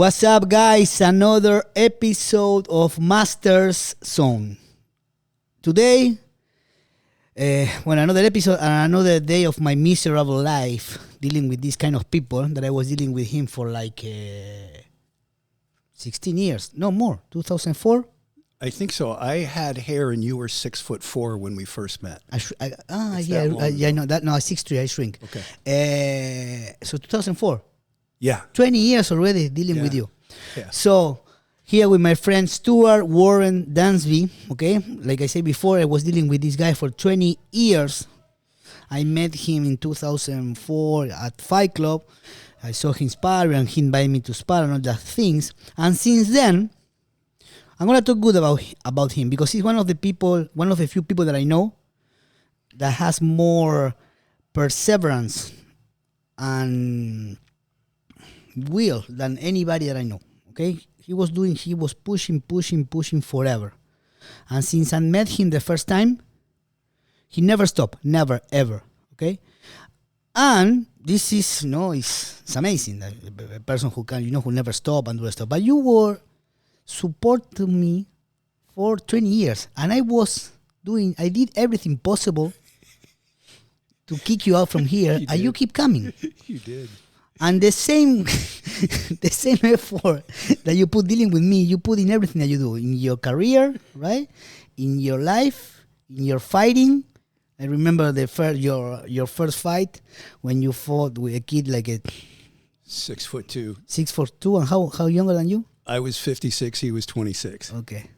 What's up, guys? Another episode of Master's Zone. Today, another episode and another day of my miserable life dealing with this kind of people that I was dealing with him for like 16 years. No more. 2004? I think so. I had hair and you were 6'4" when we first met. I know that. No, 6'3", I shrink. Okay. So 2004. Yeah. 20 years already dealing with you. Yeah. So here with my friend Stuart Warren Dansby, okay? Like I said before, I was dealing with this guy for 20 years. I met him in 2004 at Fight Club. I saw him spar and he invited me to spar and all that things. And since then, I'm going to talk good about him because he's one of the few people that I know that has more perseverance and will than anybody that I know. Okay, he was pushing forever, and since I met him the first time, he never stopped, never ever. Okay, and this is it's amazing that a person who can who never stop and do stuff. But you were supporting me for 20 years, and I did everything possible to kick you out from here, and you keep coming. You did. And the same effort that you put dealing with me, you put in everything that you do, in your career, right? In your life, in your fighting. I remember your first fight when you fought with a kid like a 6'2". 6'2", and how younger than you? I was 56. He was 26. Okay.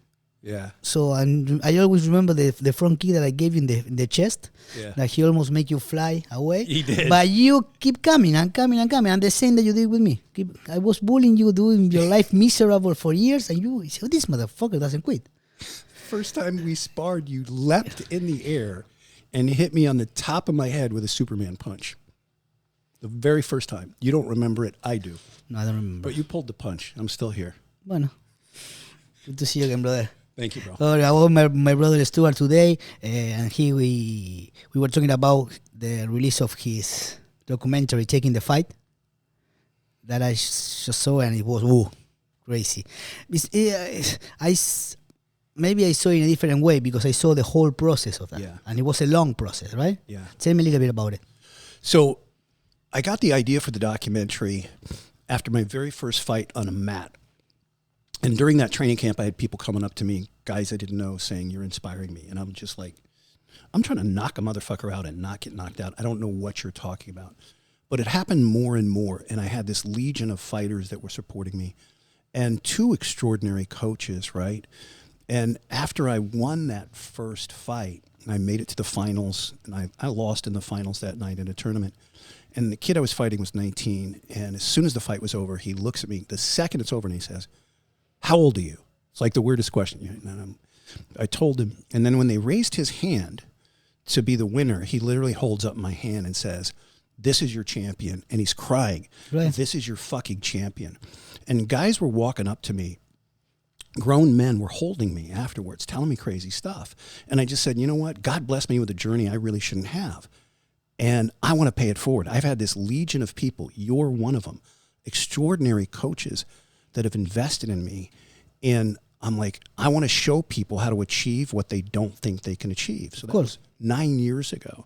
Yeah. So and I always remember the front kick that I gave you in the chest. Yeah. That he almost make you fly away. He did. But you keep coming and coming and coming. And the same that you did with me. I was bullying you, doing your life miserable for years, and you said, this motherfucker doesn't quit. First time we sparred, you leapt in the air and hit me on the top of my head with a Superman punch. The very first time. You don't remember it. I do. No, I don't remember. But you pulled the punch. I'm still here. Bueno. Good to see you again, brother. Thank you, bro. So I was my brother Stuart today, and we were talking about the release of his documentary, Taking the Fight, that I just saw, and it was crazy. Maybe I saw it in a different way because I saw the whole process of that, and it was a long process, right? Yeah. Tell me a little bit about it. So I got the idea for the documentary after my very first fight on a mat. And during that training camp, I had people coming up to me, guys I didn't know, saying, you're inspiring me. And I'm just like, I'm trying to knock a motherfucker out and not get knocked out. I don't know what you're talking about. But it happened more and more. And I had this legion of fighters that were supporting me and two extraordinary coaches, right? And after I won that first fight, I made it to the finals. And I lost in the finals that night in a tournament. And the kid I was fighting was 19. And as soon as the fight was over, he looks at me the second it's over and he says, how old are you? It's like the weirdest question. And I told him, and then when they raised his hand to be the winner, he literally holds up my hand and says, this is your champion. And he's crying. Right. This is your fucking champion. And guys were walking up to me. Grown men were holding me afterwards, telling me crazy stuff. And I just said, you know what? God blessed me with a journey I really shouldn't have. And I want to pay it forward. I've had this legion of people. You're one of them. Extraordinary coaches that have invested in me. And I'm like, I want to show people how to achieve what they don't think they can achieve. So that was 9 years ago.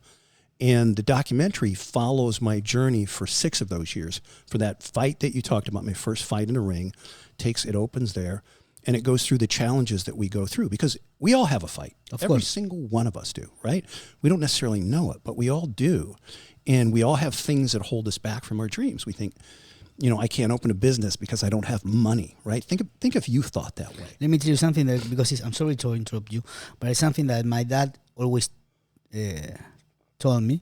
And the documentary follows my journey for 6 of those years. For that fight that you talked about, my first fight in a ring, it opens there, and it goes through the challenges that we go through. Because we all have a fight. Every single one of us do, right? We don't necessarily know it, but we all do. And we all have things that hold us back from our dreams. We think, I can't open a business because I don't have money, right? Think if you thought that way. Let me tell you something because I'm sorry to interrupt you, but it's something that my dad always told me.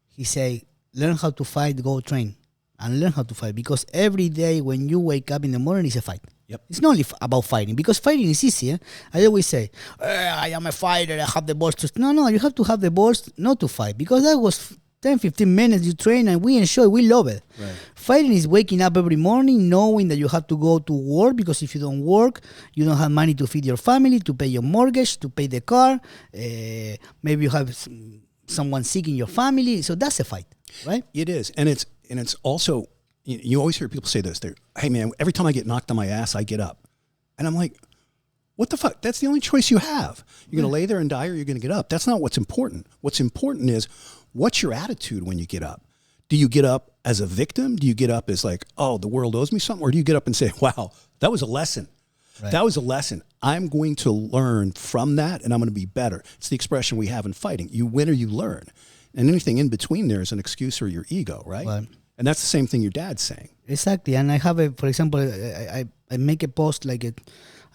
He said, learn how to fight, go train, and learn how to fight. Because every day when you wake up in the morning, it's a fight. Yep. It's not only about fighting, because fighting is easy. I always say, I am a fighter, I have the balls to... No, you have to have the balls not to fight, because that was 10, 15 minutes you train and we enjoy, we love it. Right. Fighting is waking up every morning knowing that you have to go to work, because if you don't work, you don't have money to feed your family, to pay your mortgage, to pay the car. Maybe you have someone sick in your family. So that's a fight, right? It is. And it's also, you always hear people say this, hey man, every time I get knocked on my ass, I get up. And I'm like, what the fuck? That's the only choice you have. You're going to lay there and die or you're going to get up. That's not what's important. What's important is, what's your attitude when you get up? Do you get up as a victim? Do you get up as like, oh, the world owes me something? Or do you get up and say, wow, that was a lesson. Right. That was a lesson. I'm going to learn from that and I'm going to be better. It's the expression we have in fighting. You win or you learn. And anything in between there is an excuse or your ego, right? And that's the same thing your dad's saying. Exactly. And I have for example, I make a post like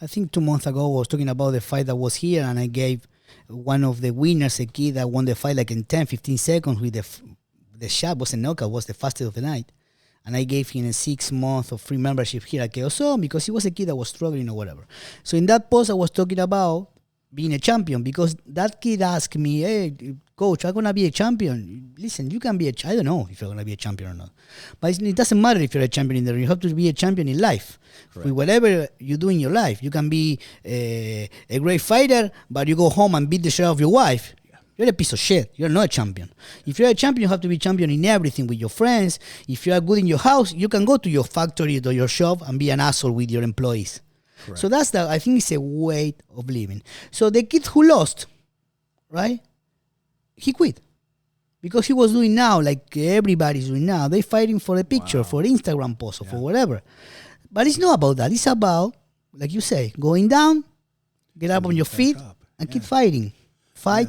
I think 2 months ago, I was talking about the fight that was here, and I gave one of the winners, a kid that won the fight like in 10, 15 seconds with the shot, was a knockout, was the fastest of the night. And I gave him a 6 month of free membership here at Chaos Zone because he was a kid that was struggling or whatever. So in that post, I was talking about being a champion because that kid asked me, hey, coach, I'm going to be a champion. Listen, you can be I don't know if you're going to be a champion or not. But it doesn't matter if you're a champion in the ring. You have to be a champion in life. Correct. With whatever you do in your life. You can be a great fighter, but you go home and beat the shit out of your wife. You're a piece of shit. You're not a champion. If you're a champion, you have to be champion in everything with your friends. If you are good in your house, you can go to your factory or your shop and be an asshole with your employees. Correct. So I think it's a way of living. So the kid who lost, right? He quit. Because he was doing now, like everybody's doing now. They're fighting for a picture, for Instagram post, or for whatever. But it's not about that. It's about, like you say, going down, get up on your feet, and keep fighting. Fight.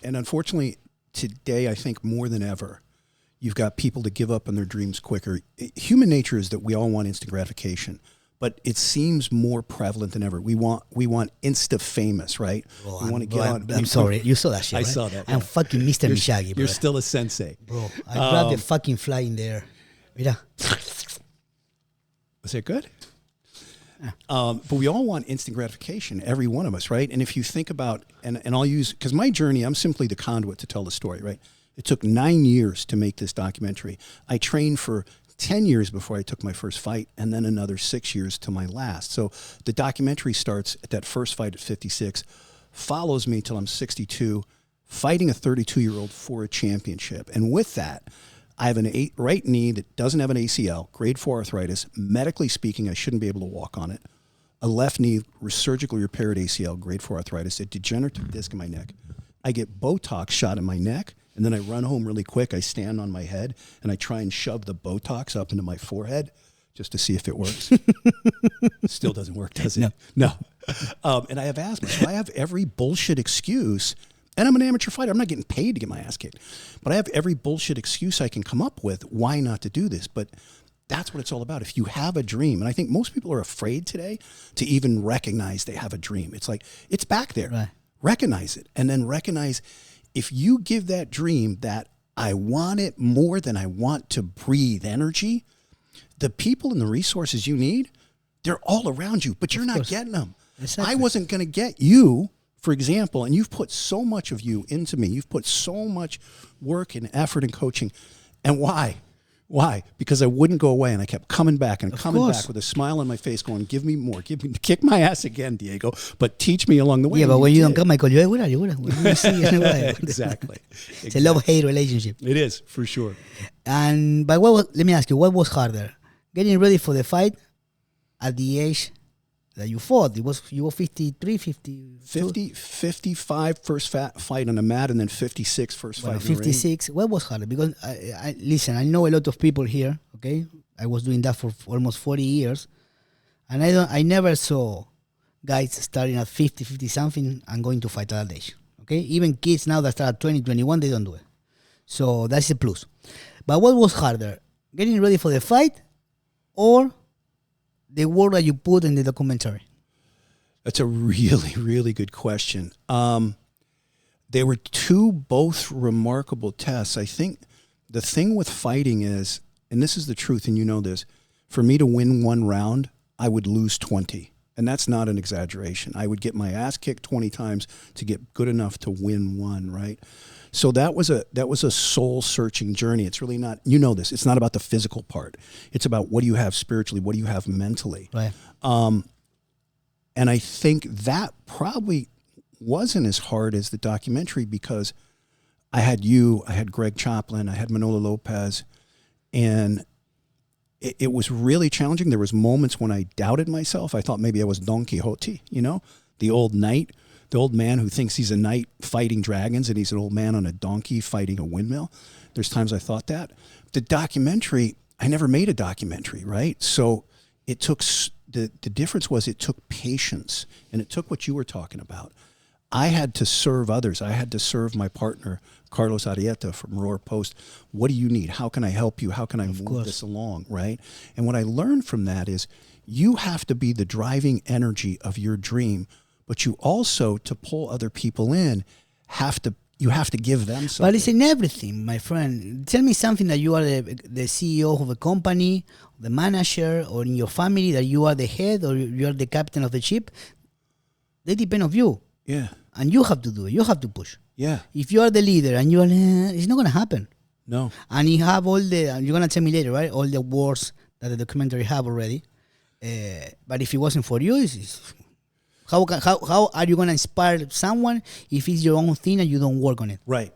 And unfortunately, today, I think more than ever, you've got people that give up on their dreams quicker. Human nature is that we all want instant gratification, but it seems more prevalent than ever. We want insta famous, right? Bro, we want to get on. I'm sorry, you saw that shit, right? I saw that. I'm fucking Mr. Miyagi, bro. You're still a sensei. Bro, I grabbed the fucking fly in there. Mira. Was that good? But we all want instant gratification, every one of us, right? And if you think about, and I'll use, because my journey, I'm simply the conduit to tell the story, right? It took 9 years to make this documentary. I trained for 10 years before I took my first fight, and then another 6 years to my last. So the documentary starts at that first fight at 56, follows me till I'm 62, fighting a 32-year-old for a championship. And with that, I have a right knee that doesn't have an ACL, grade 4 arthritis. Medically speaking, I shouldn't be able to walk on it. A left knee, surgically repaired ACL, grade 4 arthritis, a degenerative disc in my neck. I get Botox shot in my neck, and then I run home really quick. I stand on my head, and I try and shove the Botox up into my forehead just to see if it works. Still doesn't work, does it? No. And I have asthma, so I have every bullshit excuse. And I'm an amateur fighter. I'm not getting paid to get my ass kicked. But I have every bullshit excuse I can come up with why not to do this. But that's what it's all about. If you have a dream, and I think most people are afraid today to even recognize they have a dream. It's like, it's back there. Right. Recognize it. And then recognize if you give that dream that I want it more than I want to breathe energy, the people and the resources you need, they're all around you, but you're not getting them. Exactly. I wasn't going to get you, for example, and you've put so much of you into me. You've put so much work and effort and coaching. And why? Why? Because I wouldn't go away, and I kept coming back and coming back with a smile on my face going, give me more. Kick my ass again, Diego, but teach me along the way. Yeah, but when you don't come, I call you, hey, where are you? Exactly. It's a love-hate relationship. It is, for sure. But let me ask you, what was harder? Getting ready for the fight at the age that you fought? You were 53, 55 first fight on the mat, and then 56 first fight 56. What was harder? Because listen, I know a lot of people here. Okay, I was doing that for almost 40 years, and I never saw guys starting at 50 something and going to fight at that age. Okay, even kids now that start at 20, 21, they don't do it. So that's a plus. But what was harder? Getting ready for the fight, or the work that you put in the documentary? That's a really, really good question. They were both remarkable tests. I think the thing with fighting is, and this is the truth, and you know this, for me to win one round, I would lose 20. And that's not an exaggeration. I would get my ass kicked 20 times to get good enough to win one, right? So that was a soul-searching journey. It's really not, you know this, it's not about the physical part. It's about what do you have spiritually, what do you have mentally. Right. And I think that probably wasn't as hard as the documentary because I had you, I had Greg Choplin, I had Manolo Lopez, and it was really challenging. There was moments when I doubted myself. I thought maybe I was Don Quixote, you know, the old knight, the old man who thinks he's a knight fighting dragons and he's an old man on a donkey fighting a windmill. There's times I thought that. The documentary, I never made a documentary, right? So it took, the difference was it took patience, and it took what you were talking about. I had to serve others. I had to serve my partner, Carlos Arieta from Roar Post. What do you need? How can I help you? How can I move this along, right? And what I learned from that is you have to be the driving energy of your dream, but you also, to pull other people in, you have to give them something. But it's in everything, my friend. Tell me something that you are the CEO of a company, the manager, or in your family that you are the head or you are the captain of the ship. They depend on you. Yeah. And you have to do it. You have to push. Yeah. If you are the leader and you are, it's not going to happen. No. And you have all the, you're going to tell me later, right? All the words that the documentary have already. But if it wasn't for you, how are you going to inspire someone if it's your own thing and you don't work on it? Right.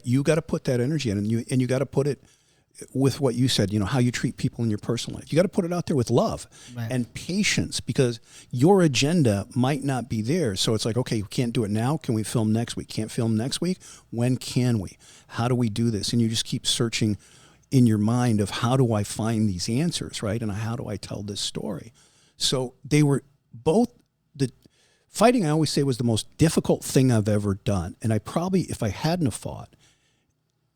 You got to put that energy in, and you got to put it with what you said, you know, how you treat people in your personal life. You got to put it out there with love and patience, because your agenda might not be there. So it's like, okay, we can't do it now. Can we film next week? Can't film next week? When can we? How do we do this? And you just keep searching in your mind of how do I find these answers, right? And how do I tell this story? So they were both, the fighting, I always say, was the most difficult thing I've ever done. And I probably, if I hadn't have fought,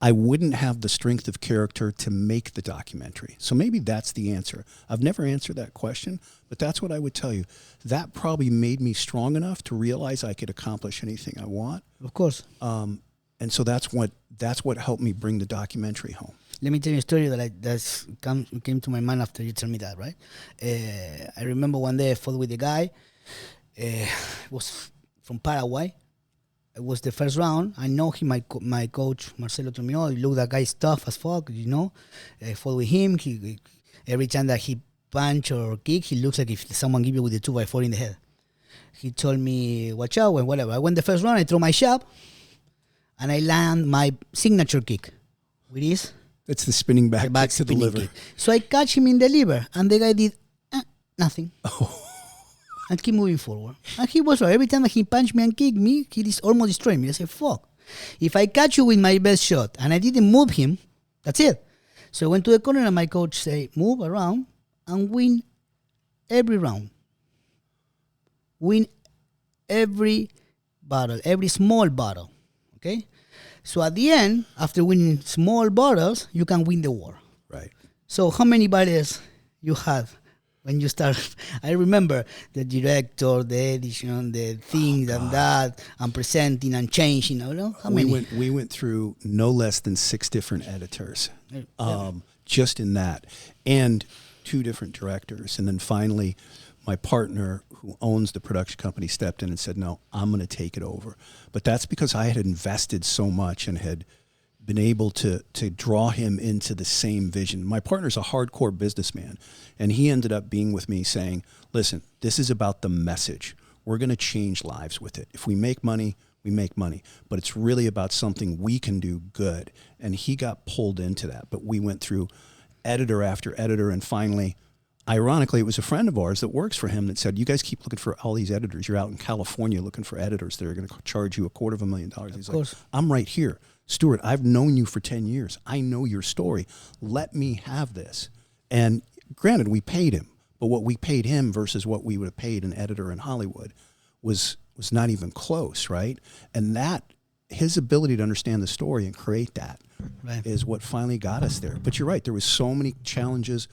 I wouldn't have the strength of character to make the documentary. So maybe that's the answer. I've never answered that question, but that's what I would tell you. That probably made me strong enough to realize I could accomplish anything I want. Of course. And so that's what helped me bring the documentary home. Let me tell you a story that came to my mind after you tell me that, right? I remember one day I fought with a guy. It was from Paraguay. It was the first round. I know him, my coach, Marcelo told me, oh, look, that guy's tough as fuck, you know. I fought with him. Every time that he punch or kick, he looks like if someone give you with a 2x4 in the head. He told me, watch out, and whatever. I went the first round, I throw my shot, and I land my signature kick, which is... It's the spinning back kick to the liver. Kick. So I catch him in the liver, and the guy did nothing. Oh. And keep moving forward. And he was right. Every time that he punched me and kicked me, he almost destroyed me. I said, fuck. If I catch you with my best shot and I didn't move him, that's it. So I went to the corner and my coach said, move around and win every round. Win every battle, every small battle. Okay? So at the end, after winning small battles, you can win the war. Right. So how many battles you have? When you start, I remember the director, the edition, the things and that, and presenting and changing. You know, how many? We went through no less than 6 different editors, just in that, and 2 different directors, and then finally, my partner, who owns the production company, stepped in and said, "No, I'm going to take it over." But that's because I had invested so much and had been able to draw him into the same vision. My partner's a hardcore businessman, and he ended up being with me saying, listen, this is about the message. We're going to change lives with it. If we make money, we make money, but it's really about something we can do good. And he got pulled into that, but we went through editor after editor, and finally, ironically, it was a friend of ours that works for him that said, you guys keep looking for all these editors. You're out in California looking for editors that are going to charge you $250,000. He's like, I'm right here. Stuart, I've known you for 10 years. I know your story. Let me have this. And granted, we paid him, but what we paid him versus what we would have paid an editor in Hollywood was not even close, right? And that, his ability to understand the story and create that is what finally got us there. But you're right, there was so many challenges,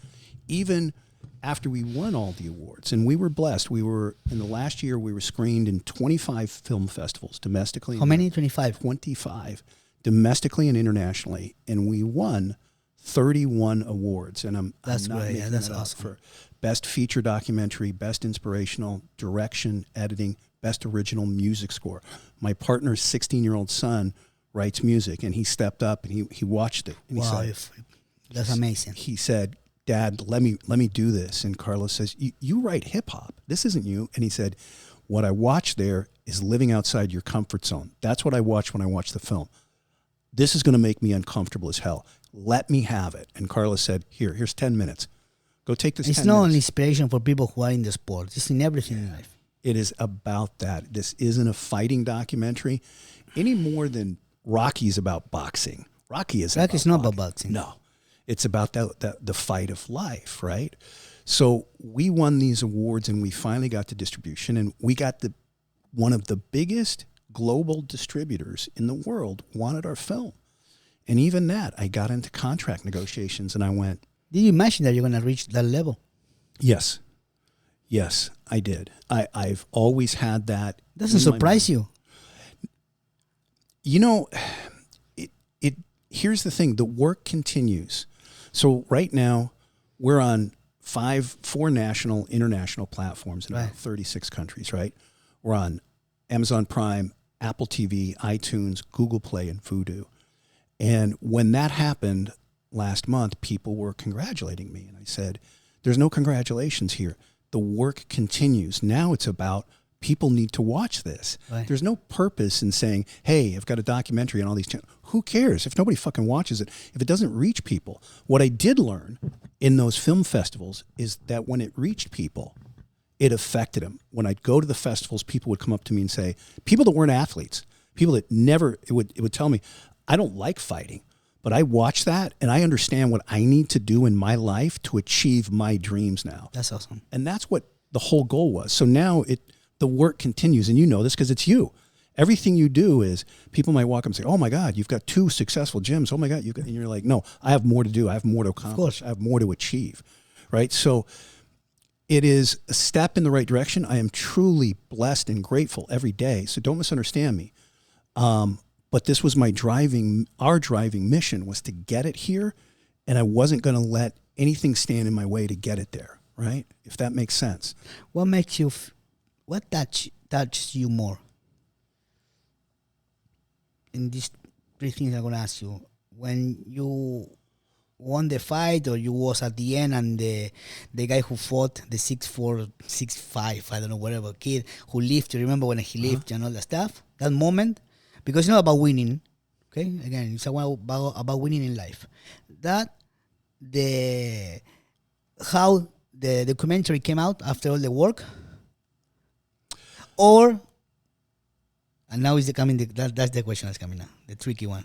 even after we won all the awards. And we were blessed. We were, in the last year, we were screened in 25 film festivals domestically. How many? 25? 25. Domestically and internationally, and we won 31 awards. And I'm not making that awesome. For best feature documentary, best inspirational, direction, editing, best original music score. My partner's 16-year-old son writes music, and he stepped up and he watched it. And he said, that's amazing. He said, Dad, let me do this. And Carlos says, you write hip hop. This isn't you. And he said, what I watched there is living outside your comfort zone. That's what I watch when I watch the film. This is going to make me uncomfortable as hell. Let me have it. And Carlos said, here's 10 minutes. Go take this It's 10 not minutes. an inspiration for people who are in the sport. It's in everything in life. It is about that. This isn't a fighting documentary any more than Rocky's about boxing. Rocky's not about boxing. No. It's about the fight of life, right? So we won these awards and we finally got to distribution, and we got one of the biggest global distributors in the world wanted our film. And even that, I got into contract negotiations and I went, did you imagine that you're going to reach that level? Yes. Yes, I did. I've always had that. Doesn't surprise you? You know, here's the thing. The work continues. So right now, we're on 4 national, international platforms in about 36 countries, right? We're on Amazon Prime, Apple TV, iTunes, Google Play, and Vudu. And when that happened last month, people were congratulating me. And I said, there's no congratulations here. The work continues. Now it's about people need to watch this. Right. There's no purpose in saying, hey, I've got a documentary on all these channels. Who cares if nobody fucking watches it, if it doesn't reach people? What I did learn in those film festivals is that when it reached people, it affected them. When I'd go to the festivals, people would come up to me and say, people that weren't athletes, people that never, it would tell me, I don't like fighting, but I watch that and I understand what I need to do in my life to achieve my dreams now. That's awesome. And that's what the whole goal was. So now the work continues, and you know this because it's you. Everything you do is, people might walk up and say, oh my God, you've got 2 successful gyms. Oh my God, and you're like, no, I have more to do. I have more to accomplish. I have more to achieve, right? So it is a step in the right direction. I am truly blessed and grateful every day. So don't misunderstand me. But this was our driving mission was to get it here, and I wasn't going to let anything stand in my way to get it there, right? If that makes sense. What makes you, what touches you more? In these 3 things I'm going to ask you. When you won the fight, or you was at the end, and the guy who fought, the 6'4", 6'5", I don't know, whatever, kid who lived, you remember when he lived and all that stuff? That moment, because it's not about winning, okay? Again, it's about winning in life. How the documentary came out after all the work, or, and now is that's the question that's coming now, the tricky one.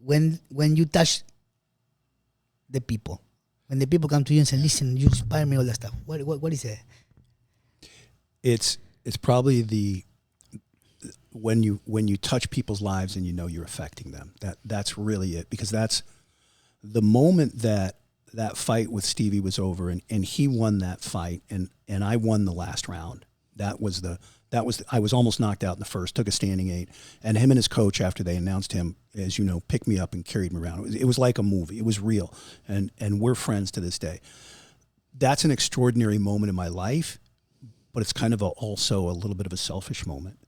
When you touch the people, when the people come to you and say, listen, you inspire me, all that stuff, what is it? It's probably when you touch people's lives and you know you're affecting them. That's really it, because that's the moment that fight with Stevie was over and he won that fight and I won the last round. I was almost knocked out in the first, took a standing 8, and him and his coach, after they announced him, as you know, picked me up and carried me around. It was like a movie. It was real, and we're friends to this day. That's an extraordinary moment in my life, but it's kind of also a little bit of a selfish moment.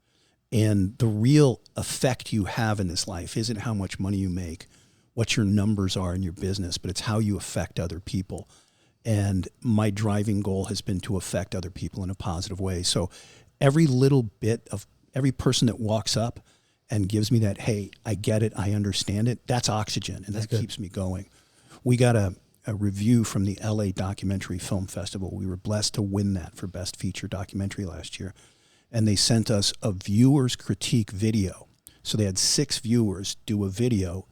And the real effect you have in this life isn't how much money you make, what your numbers are in your business, but it's how you affect other people. And my driving goal has been to affect other people in a positive way. So every little bit of every person that walks up and gives me that, hey, I get it, I understand it, that's oxygen, and that keeps me going. We got a review from the LA Documentary Film Festival. We were blessed to win that for Best Feature Documentary last year. And they sent us a viewer's critique video. So they had 6 viewers do a video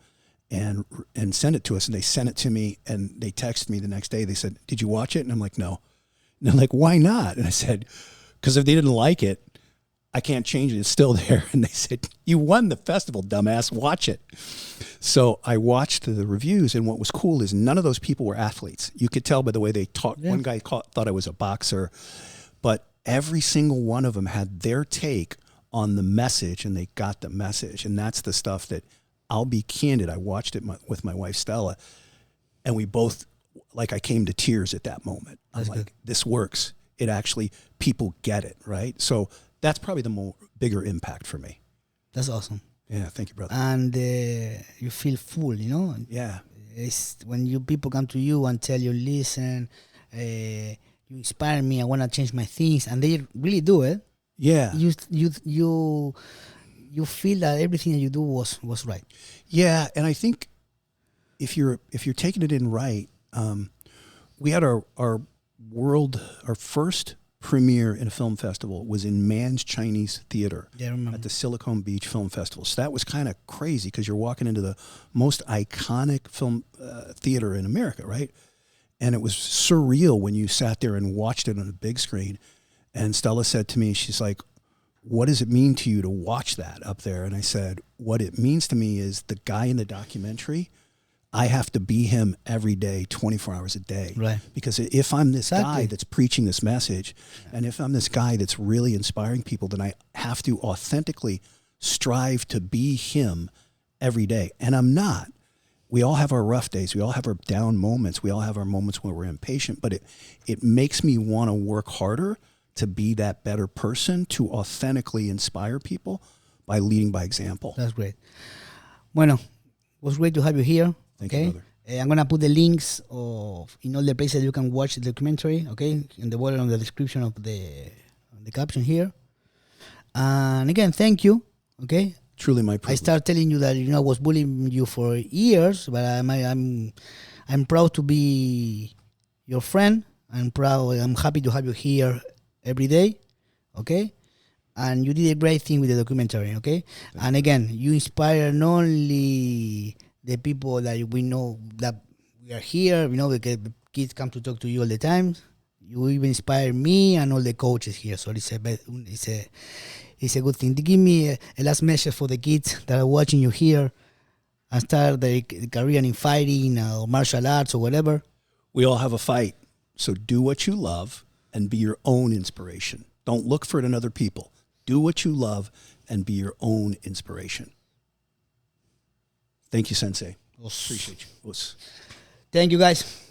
and send it to us. And they sent it to me, and they texted me the next day. They said, did you watch it? And I'm like, no. And they're like, why not? And I said, because if they didn't like it, I can't change it. It's still there. And they said, you won the festival, dumbass. Watch it. So I watched the reviews, and what was cool is none of those people were athletes. You could tell by the way they talked. Yeah. One guy thought I was a boxer, but every single one of them had their take on the message, and they got the message. And that's the stuff that, I'll be candid, I watched it with my wife, Stella, and we both, like, I came to tears at that moment. I'm like, this works. It actually, people get it, right? So that's probably the bigger impact for me. That's awesome. Yeah, thank you, brother. And you feel full, you know? Yeah. It's when people come to you and tell you, listen, you inspire me, I want to change my things, and they really do it. Yeah. You feel that everything that you do was right. Yeah, and I think if you're taking it in right, we had our first premiere in a film festival was in Mann's Chinese Theater at the Silicon Beach Film Festival. So that was kind of crazy because you're walking into the most iconic film theater in America, right? And it was surreal when you sat there and watched it on a big screen. And Stella said to me, she's like, what does it mean to you to watch that up there? And I said, what it means to me is the guy in the documentary, I have to be him every day, 24 hours a day. Right. Because if I'm this guy that's preaching this message, and if I'm this guy that's really inspiring people, then I have to authentically strive to be him every day. And I'm not. We all have our rough days. We all have our down moments. We all have our moments where we're impatient. But it makes me want to work harder to be that better person, to authentically inspire people by leading by example. That's great. Bueno, it was great to have you here. Thank you, brother. I'm going to put the links in all the places you can watch the documentary, okay? In the bottom of the description of the caption here. And again, thank you, okay? Truly my privilege. I start telling you that, I was bullying you for years, but I'm proud to be your friend. I'm happy to have you here every day, okay? And you did a great thing with the documentary, okay? And again, you inspire not only the people that we know that we are here, because kids come to talk to you all the time. You even inspire me and all the coaches here. So it's a good thing. To give me a last message for the kids that are watching you here and start their career in fighting or martial arts or whatever. We all have a fight. So do what you love and be your own inspiration. Don't look for it in other people. Do what you love and be your own inspiration. Thank you, Sensei. Appreciate you. Thank you, guys.